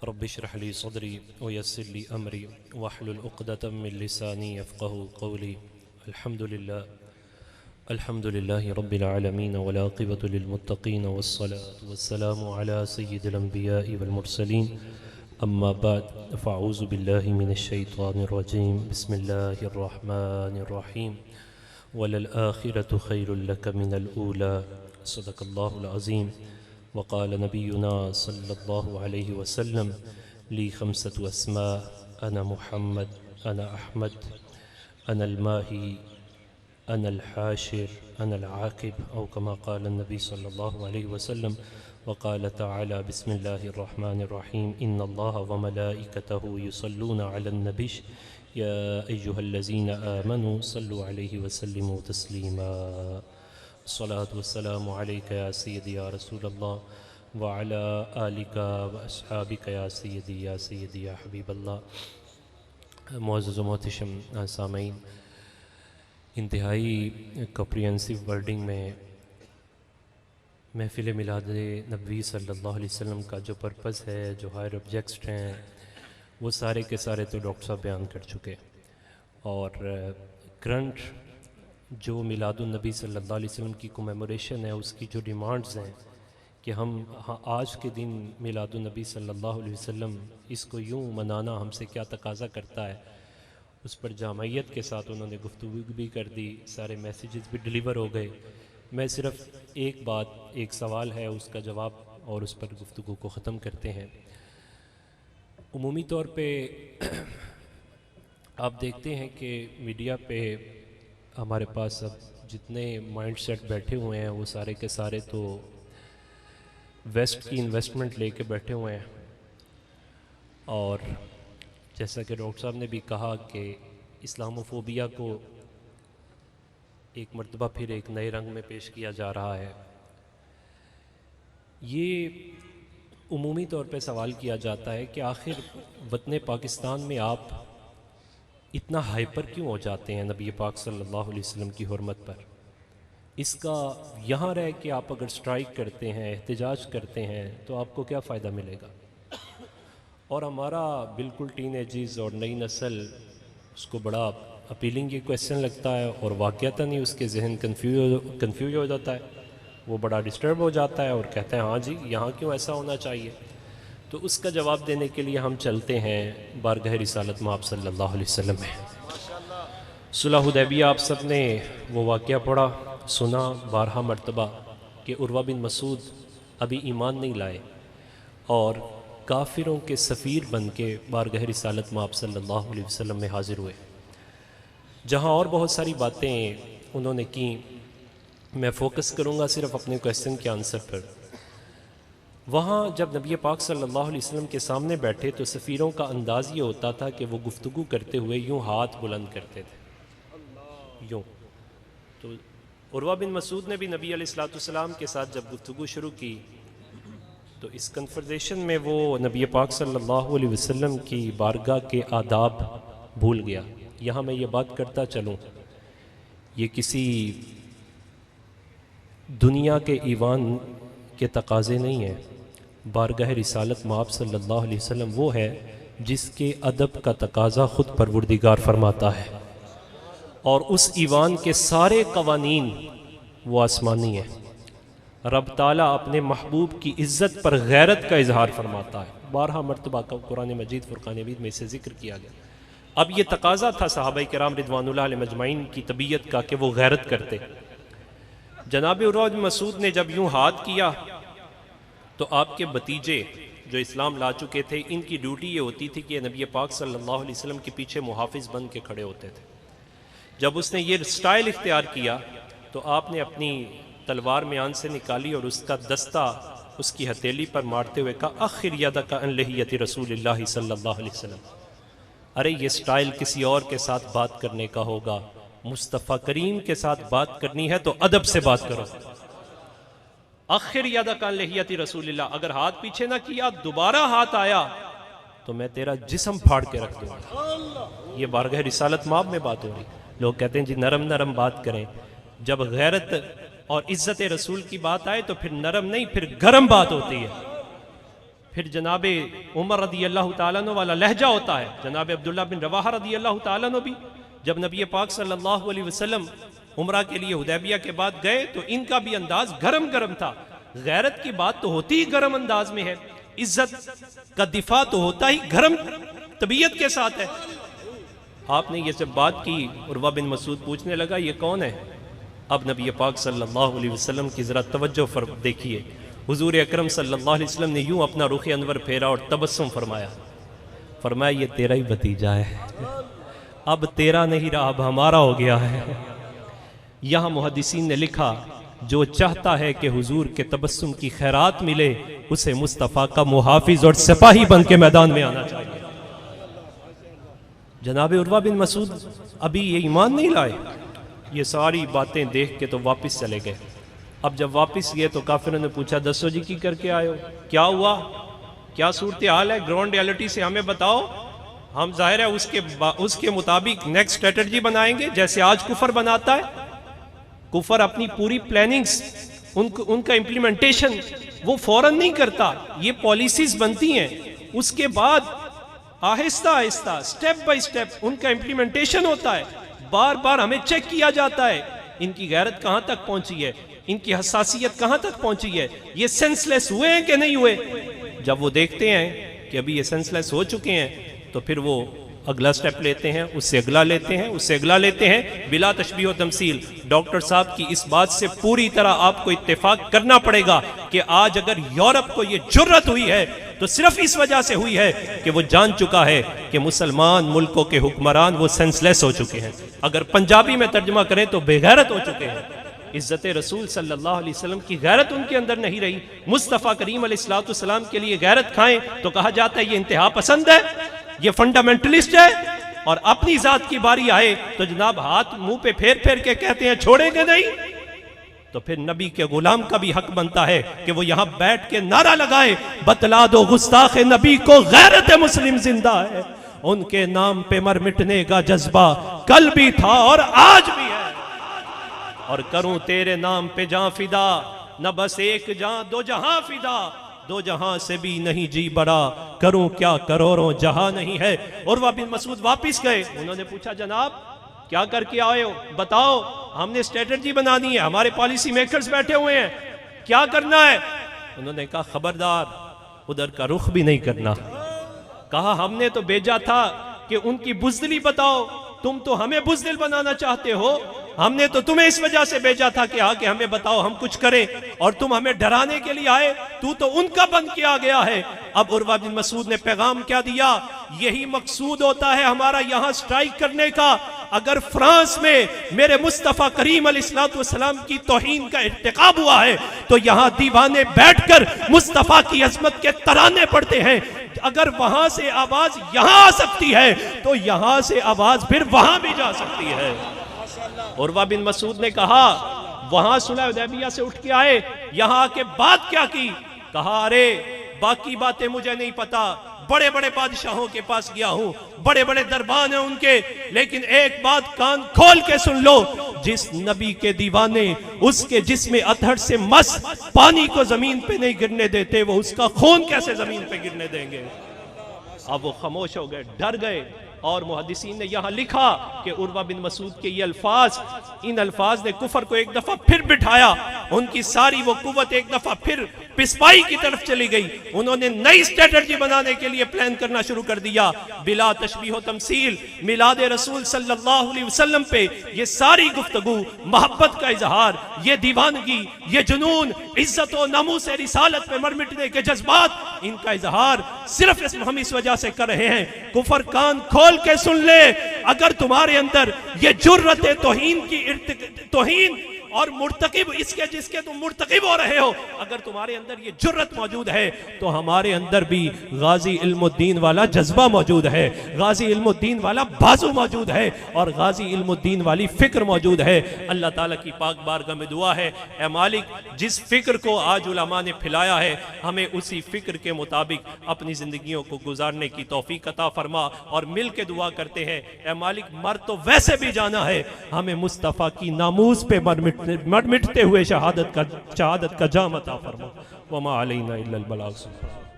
Rabbi इश्रह ली सदरी व यस्सिर ली अमरी वहलुल उक़दतम मिन लिसानी यफ़क़हू क़ौली। अल्हम्दुलिल्लाहि रब्बिल आलमीन वल आक़िबतु लिल मुत्तक़ीन वस्सलातु वस्सलामु अला सय्यिदिल अंबियाइ वल मुरसलीन अम्मा बाद फ़अऊज़ु बिल्लाहि मिनश शैतानिर रजीम बिस्मिल्लाहिर रहमानिर रहीम वलल आखिरतु खैरुल लक मिनल ऊला सदक़ल्लाहुल अज़ीम। वक़ाल नबियुना सल्लल्लाहु अलैहि वसल्लम ली खमसतु अस्मा अना मुहम्मद अना अहमद अनल माही अनल हाशिर अनल आक़िब औ कमा क़ाल नबी सल्लल्लाहु अलैहि वसल्लम। वक़ाल तआला बिस्मिल्लाहिर रहमानिर रहीम इन्नल्लाह व मलाइकतहु युसल्लूना अलन नबी या अय्युहल्लज़ीना आमनू सल्लु अलैहि वसल्लिमू तस्लीमा। अस्सलातु वस्सलामु अलैका या सय्यदी या रसूलल्लाह व अला आलिका व अस्हाबिका या सय्यदी या हबीबल्लाह। मुअज़्ज़ज़ व मोहतरम सामीन, इंतहाई कॉम्प्रिहेंसिव वर्डिंग में महफ़िल मिलाद नबी सल्लल्लाहु अलैहि वसल्लम का जो पर्पज़ है, जो हायर ऑब्जेक्ट्स हैं, वो सारे के सारे तो डॉक्टर साहब बयान कर चुके। और करंट जो मिलादुन नबी सल्लल्लाहु अलैहि वसल्लम की कमेमोरेशन है, उसकी जो डिमांड्स हैं कि हम आज के दिन मिलादुन नबी सल्लल्लाहु अलैहि वसल्लम इसको यूँ मनाना हमसे क्या तकाज़ा करता है, उस पर जामयत के साथ उन्होंने गुफ्तगू भी कर दी, सारे मैसेजेस भी डिलीवर हो गए। मैं सिर्फ़ एक बात, एक सवाल है उसका जवाब और उस पर गुफ्तगू को ख़त्म करते हैं। उमूमी तौर पे आप देखते हैं कि मीडिया पे हमारे पास अब जितने माइंडसेट बैठे हुए हैं वो सारे के सारे तो वेस्ट की इन्वेस्टमेंट लेके बैठे हुए हैं। और जैसा कि डॉक्टर साहब ने भी कहा कि इस्लामोफोबिया को एक मर्तबा फिर एक नए रंग में पेश किया जा रहा है। ये उमूमी तौर पे सवाल किया जाता है कि आखिर वतन पाकिस्तान में आप इतना हाइपर क्यों हो जाते हैं नबी पाक सल्लल्लाहु अलैहि वसल्लम की हुर्मत पर। इसका यहाँ रह के आप अगर स्ट्राइक करते हैं, एहतजाज करते हैं, तो आपको क्या फ़ायदा मिलेगा। और हमारा बिल्कुल टीनेजर्स और नई नस्ल उसको बड़ा अपीलिंग ये क्वेश्चन लगता है और वाक़यातन ही उसके जहन कन्फ्यूज हो जाता है, वो बड़ा डिस्टर्ब हो जाता है और कहते हैं हाँ जी यहाँ क्यों ऐसा होना चाहिए। तो उसका जवाब देने के लिए हम चलते हैं बारगाह रिसालत में आप सल्लल्लाहु अलैहि वसल्लम में। सुलह हुदैबिया आप सब ने वो वाक़या पढ़ा, सुना 12 मरतबा कि उर्वा बिन मसूद अभी ईमान नहीं लाए और काफिरों के सफ़ीर बन के बारगाह रिसालत में आप सल्लल्लाहु अलैहि वसल्लम में हाज़िर हुए। जहाँ और बहुत सारी बातें उन्होंने की, मैं फ़ोकस करूँगा सिर्फ़ अपने क्वेश्चन के आंसर पर। वहाँ जब नबी पाक सल्लल्लाहु अलैहि वसल्लम के सामने बैठे तो सफ़ीरों का अंदाज़ ये होता था कि वो गुफ्तगू करते हुए यूँ हाथ बुलंद करते थे, यूँ। तो उर्वा बिन मसूद ने भी नबी अलैहिस्सलाम के साथ जब गुफ्तगू शुरू की तो इस कन्वर्सेशन में वो नबी पाक सल्लल्लाहु अलैहि वसल्लम की बारगाह के आदाब भूल गया। यहाँ मैं ये बात करता चलूँ, ये किसी दुनिया के ईवान के तकाज़े नहीं है। बारगाह रिसालत में आप सल्लल्लाहु अलैहि वसल्लम वो है जिसके अदब का तकाज़ा ख़ुद परवरदिगार फरमाता है, और उस ईवान के सारे कवानीन वो आसमानी है। रब ताला अपने महबूब की इज़्ज़त पर गैरत का इजहार फरमाता है। 12 मरतबा का कुरान मजीद फुरकान हमीद में इसे ज़िक्र किया गया। अब ये तकाज़ा था सहाबाए किराम रिदवानुल्लाह अलैहिम अजमाइन की तबीयत का कि वो गैरत करते। जनाब उर्वा बिन मसूद ने जब यूँ हाथ किया तो आपके भतीजे जो इस्लाम ला चुके थे, इनकी ड्यूटी ये होती थी कि नबी पाक सल्लल्लाहु अलैहि वसल्लम के पीछे मुहाफिज बन के खड़े होते थे। जब उसने ये स्टाइल इख्तियार किया तो आपने अपनी तलवार म्यान से निकाली और उसका दस्ता उसकी हथेली पर मारते हुए कहा आखिर यदका अन लिहियति रसूलिल्लाह सल्लल्लाहु अलैहि वसल्लम। अरे ये स्टाइल किसी और के साथ बात करने का होगा, मुस्तफ़ा करीम के साथ बात करनी है तो अदब से बात करो। आखिर यदका अन लिहियति रसूलिल्लाह, अगर हाथ पीछे ना किया दोबारा हाथ आया तो मैं तेरा जिस्म फाड़ के रख दूंगा। ये बारगाह रिसालत माब में बात हो रही। लोग कहते हैं जी नरम नरम बात करें, जब गैरत और इज्जत रसूल की बात आए तो फिर नरम नहीं, फिर गरम बात होती है। फिर जनाब उमर रदी अल्लाह ताला अन्हु वाला लहजा होता है, जनाब अब्दुल्ला बिन रवाहा रदी अल्लाह ताला अन्हु भी जब नबी पाक सल्लल्लाहु अलैहि वसल्लम उम्रा के लिए हुदैबिया के बाद गए तो इनका भी अंदाज गरम गरम था। गैरत की बात तो होती ही गरम अंदाज में है, इज्जत का दिफा तो होता ही गरम तबीयत के साथ है। आपने ये जब बात की, उर्वा बिन मसूद पूछने लगा ये कौन है। अब नबी पाक सल्लल्लाहु अलैहि वसल्लम की ज़रा तवज्जो देखिए, हुजूर अकरम सल्लल्लाहु अलैहि वसल्लम ने यूं अपना रुख अनवर फेरा और तबस्सुम फरमाया, फरमाया ये तेरा ही भतीजा है, अब तेरा नहीं रहा अब हमारा हो गया है। यहाँ मुहद्दिसीन ने लिखा जो चाहता है कि हुजूर के तबस्सुम की खैरात मिले उसे मुस्तफ़ा का मुहाफिज और सिपाही बन के मैदान में आना चाहिए। जनाब उर्वा बिन मसूद अभी ये ईमान नहीं लाए, ये सारी बातें देख के तो वापस चले गए। अब जब वापस गए तो काफिरों ने पूछा दसो जी की करके आए हो, क्या हुआ, क्या सूरत हाल है, ग्राउंड रियलिटी से हमें बताओ, हम जाहिर है उसके मुताबिक नेक्स्ट स्ट्रेटजी बनाएंगे जैसे आज कुफर बनाता है। कुफर अपनी पूरी प्लानिंग्स उनका इम्प्लीमेंटेशन वो फौरन नहीं करता, ये पॉलिसीज बनती हैं, उसके बाद Aahista Aahista step by step उनका इम्प्लीमेंटेशन होता है। बार बार हमें चेक किया जाता है इनकी गैरत कहाँ तक पहुंची है, इनकी हसासियत कहाँ तक पहुंची है, ये सेंसलेस हुए हैं कि नहीं हुए। जब वो देखते हैं कि अभी ये सेंसलेस हो चुके हैं तो फिर वो अगला स्टेप लेते हैं, उससे अगला लेते हैं, उससे अगला लेते हैं, बिला तशबीह व तमसील। डॉक्टर साहब की इस बात से पूरी तरह आपको इत्तेफाक करना पड़ेगा कि आज अगर यूरोप को ये जुर्रत हुई है तो सिर्फ इस वजह से हुई है कि वो जान चुका है कि मुसलमान मुल्कों के हुक्मरान वो सेंसलेस हो चुके हैं। अगर पंजाबी में तर्जुमा करें तो बेगैरत हो चुके हैं। इज्जत रसूल सल्लल्लाहु अलैहि वसल्लम की गैरत उनके अंदर नहीं रही। मुस्तफ़ा करीम अलैहिस्सलातु वस्सलाम के लिए गैरत खाएं तो कहा जाता है ये इंतहा पसंद है, ये फंडामेंटलिस्ट है, और अपनी जात की बारी आए तो जनाब हाथ मुंह पे फेर फेर के कहते हैं छोड़ेंगे नहीं। तो फिर नबी के गुलाम का भी हक बनता है कि वो यहां बैठ के नारा लगाए, बतला दो गुस्ताख नबी को गैरत मुस्लिम जिंदा है, उनके नाम पे मर मिटने का जज्बा कल भी था और आज भी है, और करूं तेरे नाम पे जां फिदा, न बस एक जां दो जहां फिदा, दो जहां से भी नहीं जी बड़ा, करूं क्या करोड़ों जहां नहीं है। उर्वा बिन मसूद वापिस गए, उन्होंने पूछा जनाब क्या करके आए हो, बताओ, हमने स्ट्रेटजी बनानी है, हमारे पॉलिसी मेकर्स बैठे हुए हैं, क्या करना है। उन्होंने कहा खबरदार उधर का रुख भी नहीं करना। कहा हमने तो भेजा था कि उनकी बुज़दिली बताओ, तुम तो हमें बुज़दिल बनाना चाहते हो, हमने तो तुम्हें इस वजह से भेजा था कि आके हमें बताओ हम कुछ करें, और तुम हमें डराने के लिए आए, तू तो उनका बन के आ गया है। अब उर्वा बिन मसूद ने पैगाम क्या दिया, यही मकसूद होता है हमारा यहां स्ट्राइक करने का। अगर फ्रांस में मेरे मुस्तफ़ा करीम अलैहिस्सलाम की तौहीन का इर्तिकाब हुआ है तो यहां दीवाने बैठकर मुस्तफ़ा की अजमत के तराने पढ़ते हैं। अगर वहां से आवाज यहां आ सकती है तो यहां से आवाज फिर वहां भी जा सकती है। उर्वा बिन मसूद ने कहा वहां सुलह हुदैबिया से उठ के आए, यहां आके बात क्या की, कहा अरे बाकी बातें मुझे नहीं पता, बड़े बड़े बादशाहों के पास गया हूं, बड़े बड़े दरबार हैं उनके, लेकिन एक बात कान खोल के सुन लो, जिस नबी के दीवाने उसके जिस्म अतहर से मस पानी को जमीन पे नहीं गिरने देते, वो उसका खून कैसे जमीन पे गिरने देंगे। अब वो खामोश हो गए, डर गए, और मुहद्दिसीन ने यहां लिखा कि उर्वा बिन मसूद के ये अल्फाज, इन अल्फाज ने कुफर को एक दफा फिर बिठाया, उनकी सारी वो कुव्वत एक दफा फिर पिस्पाई की तरफ चली गई। उन्होंने नई स्ट्रेटजी बनाने के लिए प्लान करना शुरू कर दिया। बिला तशबीह तमसील मिलाद रसूल सल्लल्लाहु अलैहि वसल्लम पे ये सारी गुफ्तगू, मोहब्बत का इजहार, ये दीवानगी, ये जुनून, इज्जत और नामूस रिसालत पे मर मिटने के जज्बात, इनका इजहार सिर्फ हम इस वजह से कर रहे हैं। कुफर कान खोल के सुन ले, अगर तुम्हारे अंदर ये जुर्रत तौहीन की तौहीन और मुर्तकिब इसके जिसके तुम मुर्तकिब हो रहे हो, अगर तुम्हारे अंदर ये जुर्रत मौजूद है तो हमारे अंदर भी गाजी इल्मुद्दीन वाला जज्बा मौजूद है, गाजी इल्मुद्दीन वाला बाजू मौजूद है, और गाजी इल्मुद्दीन वाली फिक्र मौजूद है। अल्लाह ताला की पाक बारगाह में दुआ है, ए मालिक जिस फिक्र को आज उलमा ने फैलाया है, हमें उसी फिक्र के मुताबिक अपनी जिंदगियों को गुजारने की तौफीक अता फरमा। और मिल के दुआ करते हैं, ए मालिक मर तो वैसे भी जाना है, हमें मुस्तफ़ा की नामूस पे मर मिटते हुए शहादत का जाम अता फरमा। वमा अलैना इल्लल बलाग।